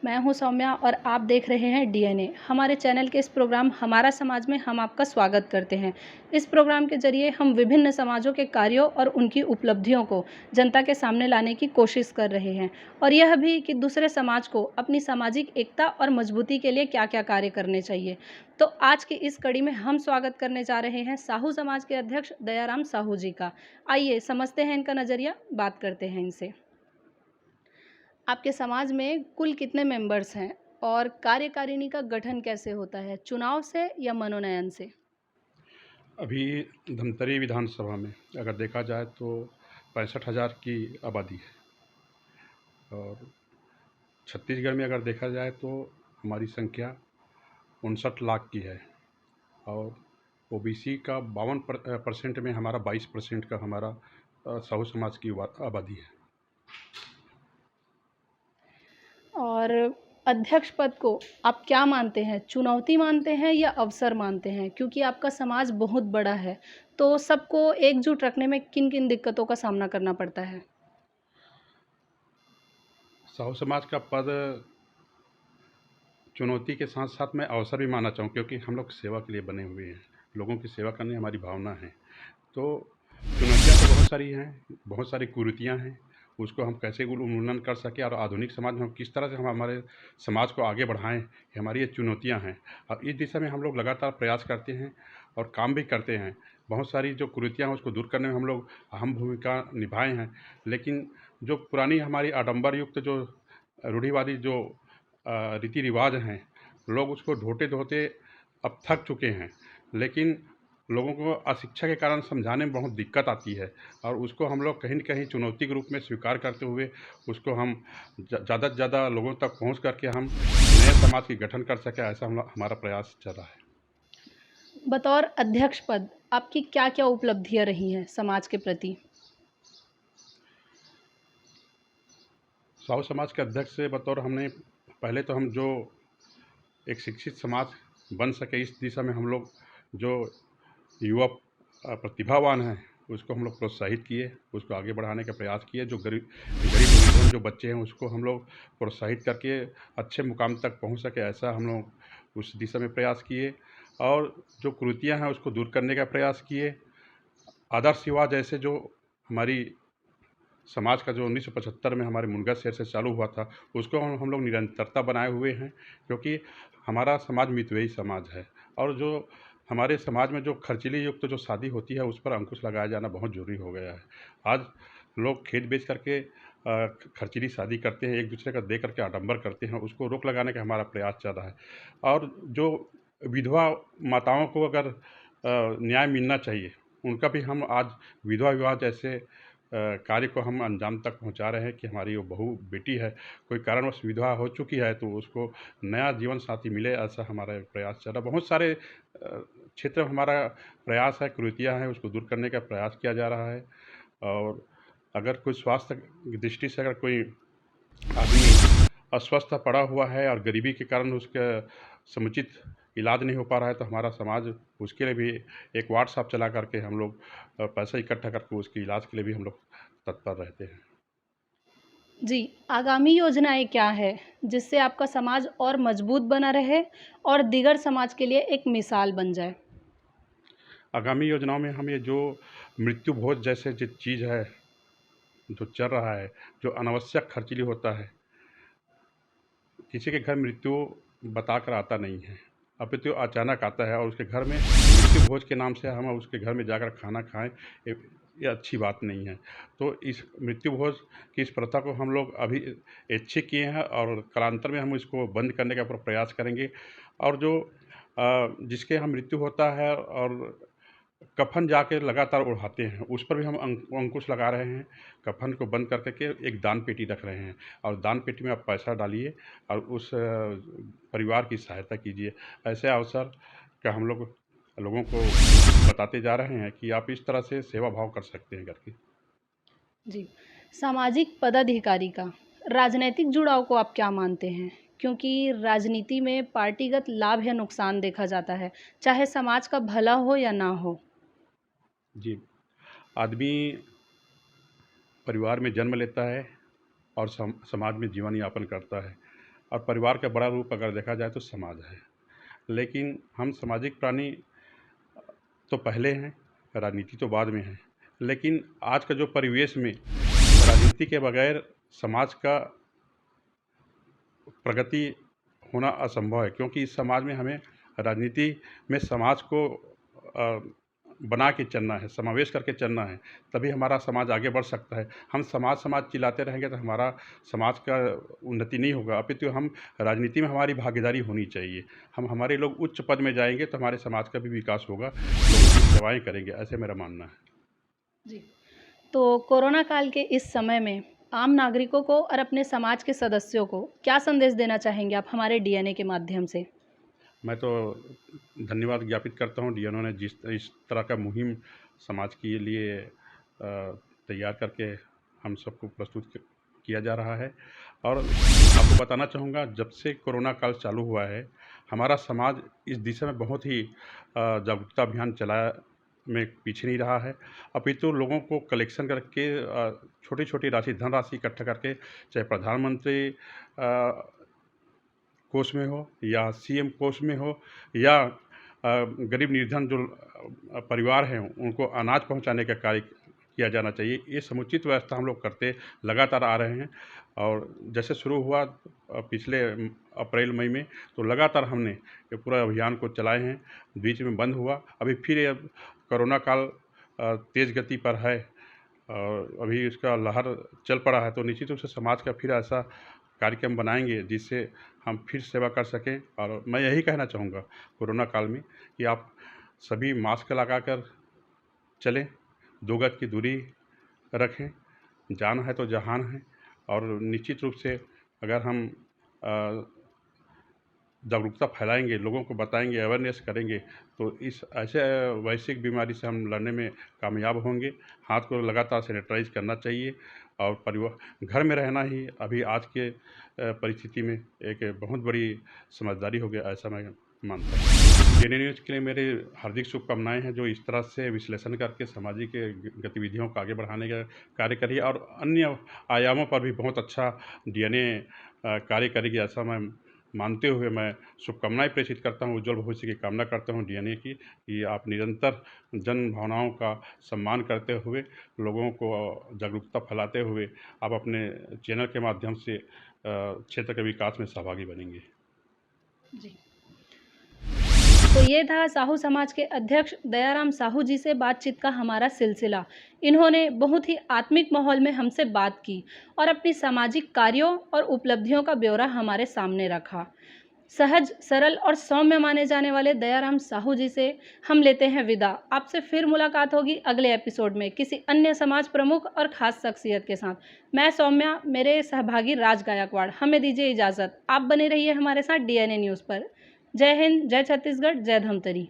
मैं हूं सौम्या और आप देख रहे हैं डीएनए। हमारे चैनल के इस प्रोग्राम हमारा समाज में हम आपका स्वागत करते हैं। इस प्रोग्राम के जरिए हम विभिन्न समाजों के कार्यों और उनकी उपलब्धियों को जनता के सामने लाने की कोशिश कर रहे हैं और यह भी कि दूसरे समाज को अपनी सामाजिक एकता और मजबूती के लिए क्या-क्या कार्य करने चाहिए। तो आज की इस कड़ी में हम स्वागत करने जा रहे हैं साहू समाज के अध्यक्ष दयाराम साहू जी का। आइए समझते हैं इनका नज़रिया, बात करते हैं इनसे। आपके समाज में कुल कितने मेंबर्स हैं और कार्यकारिणी का गठन कैसे होता है, चुनाव से या मनोनयन से? अभी धमतरी विधानसभा में अगर देखा जाए तो 65,000 की आबादी है और छत्तीसगढ़ में अगर देखा जाए तो हमारी संख्या 59 लाख की है और ओबीसी का 52% में हमारा 22% का हमारा साहू समाज की आबादी है। और अध्यक्ष पद को आप क्या मानते हैं, चुनौती मानते हैं या अवसर मानते हैं? क्योंकि आपका समाज बहुत बड़ा है, तो सबको एकजुट रखने में किन-किन दिक्कतों का सामना करना पड़ता है? साहू समाज का पद चुनौती के साथ साथ मैं अवसर भी मानना चाहूँ, क्योंकि हम लोग सेवा के लिए बने हुए हैं, लोगों की सेवा करने हमारी भावना है। तो चुनौतियाँ तो बहुत सारी हैं, बहुत सारी कुरीतियाँ हैं, उसको हम कैसे उन्मूलन कर सकें और आधुनिक समाज में हम किस तरह से हम हमारे समाज को आगे बढ़ाएं, ये हमारी ये चुनौतियाँ हैं। और इस दिशा में हम लोग लगातार प्रयास करते हैं और काम भी करते हैं। बहुत सारी जो कुरीतियाँ हैं उसको दूर करने में हम लोग अहम भूमिका निभाए हैं, लेकिन जो पुरानी हमारी आडंबर युक्त जो रूढ़िवादी जो रीति रिवाज हैं, लोग उसको ढोते-ढोते अब थक चुके हैं। लेकिन लोगों को अशिक्षा के कारण समझाने में बहुत दिक्कत आती है और उसको हम लोग कहीं न कहीं चुनौती के रूप में स्वीकार करते हुए उसको हम ज़्यादा से ज़्यादा लोगों तक पहुँच करके हम नए समाज की गठन कर सकें, ऐसा हमारा प्रयास चल रहा है। बतौर अध्यक्ष पद आपकी क्या-क्या उपलब्धियाँ रही हैं समाज के प्रति? साहू समाज के अध्यक्ष से बतौर हमने पहले तो हम जो एक शिक्षित समाज बन सके, इस दिशा में हम लोग जो युवा प्रतिभावान हैं उसको हम लोग प्रोत्साहित किए, उसको आगे बढ़ाने का प्रयास किए। जो गरीब गरीब निर्धन जो बच्चे हैं उसको हम लोग प्रोत्साहित करके अच्छे मुकाम तक पहुंच सके, ऐसा हम लोग उस दिशा में प्रयास किए। और जो कुरीतियां हैं उसको दूर करने का प्रयास किए। आदर्श युवा जैसे जो हमारी समाज का जो 1975 में हमारे मुनगा शहर से चालू हुआ था, उसको हम लोग निरंतरता बनाए हुए हैं, क्योंकि हमारा समाज मितव्ययी समाज है। और जो हमारे समाज में जो खर्चीली युक्त जो शादी होती है उस पर अंकुश लगाया जाना बहुत ज़रूरी हो गया है। आज लोग खेत बेच करके खर्चीली शादी करते हैं, एक दूसरे का दे करके आडंबर करते हैं, उसको रोक लगाने का हमारा प्रयास चल रहा है। और जो विधवा माताओं को अगर न्याय मिलना चाहिए, उनका भी हम आज विधवा विवाह जैसे कार्य को हम अंजाम तक पहुंचा रहे हैं कि हमारी वो बहू बेटी है, कोई कारणवश विधवा हो चुकी है तो उसको नया जीवन साथी मिले, ऐसा हमारा प्रयास चल रहा है। बहुत सारे क्षेत्र में हमारा प्रयास है, कुरीतियाँ हैं उसको दूर करने का प्रयास किया जा रहा है। और अगर कोई स्वास्थ्य की दृष्टि से अगर कोई आदमी अस्वस्थ पड़ा हुआ है और गरीबी के कारण उसका समुचित इलाज नहीं हो पा रहा है, तो हमारा समाज उसके लिए भी एक व्हाट्सएप चला करके हम लोग पैसा इकट्ठा करके उसके इलाज के लिए भी हम लोग तत्पर रहते हैं। जी, आगामी योजनाएँ क्या हैं, जिससे आपका समाज और मजबूत बना रहे और दीगर समाज के लिए एक मिसाल बन जाए? आगामी योजनाओं में हम ये जो मृत्यु भोज जैसे जो चीज़ है, जो चल रहा है, जो अनावश्यक खर्चीली होता है, किसी के घर मृत्यु बताकर आता नहीं है, अपितु अचानक आता है और उसके घर में मृत्यु भोज के नाम से हम उसके घर में जाकर खाना खाएँ, ये अच्छी बात नहीं है। तो इस मृत्यु भोज की इस प्रथा को हम लोग अभी ऐच्छिक किए हैं और कालांतर में हम इसको बंद करने का प्रयास करेंगे। और जो जिसके यहाँ मृत्यु होता है और कफ़न जाके लगातार ओढ़ाते हैं, उस पर भी हम अंकुश लगा रहे हैं। कफ़न को बंद कर के एक दान पेटी रख रहे हैं और दान पेटी में आप पैसा डालिए और उस परिवार की सहायता कीजिए। ऐसे अवसर का हम लोग लोगों को बताते जा रहे हैं कि आप इस तरह से सेवा भाव कर सकते हैं करके। जी, सामाजिक पदाधिकारी का राजनैतिक जुड़ाव को आप क्या मानते हैं? क्योंकि राजनीति में पार्टीगत लाभ या नुकसान देखा जाता है, चाहे समाज का भला हो या ना हो। जी, आदमी परिवार में जन्म लेता है और समाज में जीवन यापन करता है। और परिवार का बड़ा रूप अगर देखा जाए तो समाज है। लेकिन हम सामाजिक प्राणी तो पहले हैं, राजनीति तो बाद में है। लेकिन आज का जो परिवेश में राजनीति के बगैर समाज का प्रगति होना असंभव है, क्योंकि इस समाज में हमें राजनीति में समाज को बना के चलना है, समावेश करके चलना है, तभी हमारा समाज आगे बढ़ सकता है। हम समाज चिल्लाते रहेंगे तो हमारा समाज का उन्नति नहीं होगा, अपितु हम राजनीति में हमारी भागीदारी होनी चाहिए। हमारे लोग उच्च पद में जाएंगे तो हमारे समाज का भी विकास होगा, लोगों की सेवाएँ करेंगे, ऐसे मेरा मानना है। जी। तो कोरोना काल के इस समय में आम नागरिकों को और अपने समाज के सदस्यों को क्या संदेश देना चाहेंगे आप हमारे डीएनए के माध्यम से? मैं तो धन्यवाद ज्ञापित करता हूँ डीएनओ ने जिस इस तरह का मुहिम समाज के लिए तैयार करके हम सबको प्रस्तुत किया जा रहा है। और आपको बताना चाहूँगा, जब से कोरोना काल चालू हुआ है, हमारा समाज इस दिशा में बहुत ही जागरूकता अभियान चलाया में पीछे नहीं रहा है, अपितु लोगों को कलेक्शन करके छोटी छोटी धनराशि इकट्ठा करके, चाहे प्रधानमंत्री कोष में हो या सीएम कोष में हो या गरीब निर्धन जो परिवार हैं उनको अनाज पहुंचाने का कार्य किया जाना चाहिए। ये समुचित व्यवस्था हम लोग करते लगातार आ रहे हैं। और जैसे शुरू हुआ पिछले अप्रैल मई में, तो लगातार हमने ये पूरा अभियान को चलाए हैं। बीच में बंद हुआ, अभी फिर अब कोरोना काल तेज़ गति पर है और अभी इसका लहर चल पड़ा है, तो निश्चित रूप से समाज का फिर ऐसा कार्यक्रम बनाएंगे जिससे हम फिर सेवा कर सकें। और मैं यही कहना चाहूँगा कोरोना काल में कि आप सभी मास्क लगाकर चलें, 2 गज की दूरी रखें, जान है तो जहान है। और निश्चित रूप से अगर हम जागरूकता फैलाएंगे, लोगों को बताएंगे, अवेयरनेस करेंगे, तो इस ऐसे वैश्विक बीमारी से हम लड़ने में कामयाब होंगे। हाथ को लगातार सैनिटाइज करना चाहिए और घर में रहना ही अभी आज के परिस्थिति में एक बहुत बड़ी समझदारी हो गया, ऐसा मैं मानता हूँ। डीएनए न्यूज़ के लिए मेरी हार्दिक शुभकामनाएं हैं, जो इस तरह से विश्लेषण करके सामाजिक गतिविधियों को आगे बढ़ाने का कार्य करिए और अन्य आयामों पर भी बहुत अच्छा डीएनए कार्य करेगी, ऐसा मैं मानते हुए मैं शुभकामनाएं प्रेषित करता हूं। उज्जवल भविष्य की कामना करता हूं डीएनए की, कि आप निरंतर जन भावनाओं का सम्मान करते हुए, लोगों को जागरूकता फैलाते हुए आप अपने चैनल के माध्यम से क्षेत्र के विकास में सहभागी बनेंगे। जी। तो ये था साहू समाज के अध्यक्ष दयाराम साहू जी से बातचीत का हमारा सिलसिला। इन्होंने बहुत ही आत्मिक माहौल में हमसे बात की और अपनी सामाजिक कार्यों और उपलब्धियों का ब्यौरा हमारे सामने रखा। सहज, सरल और सौम्य माने जाने वाले दयाराम साहू जी से हम लेते हैं विदा। आपसे फिर मुलाकात होगी अगले एपिसोड में किसी अन्य समाज प्रमुख और खास शख्सियत के साथ। मैं सौम्या, मेरे सहभागी राज गायकवाड़, हमें दीजिए इजाज़त। आप बने रहिए हमारे साथ डीएनए न्यूज़ पर। जय हिंद, जय छत्तीसगढ़, जय धमतरी।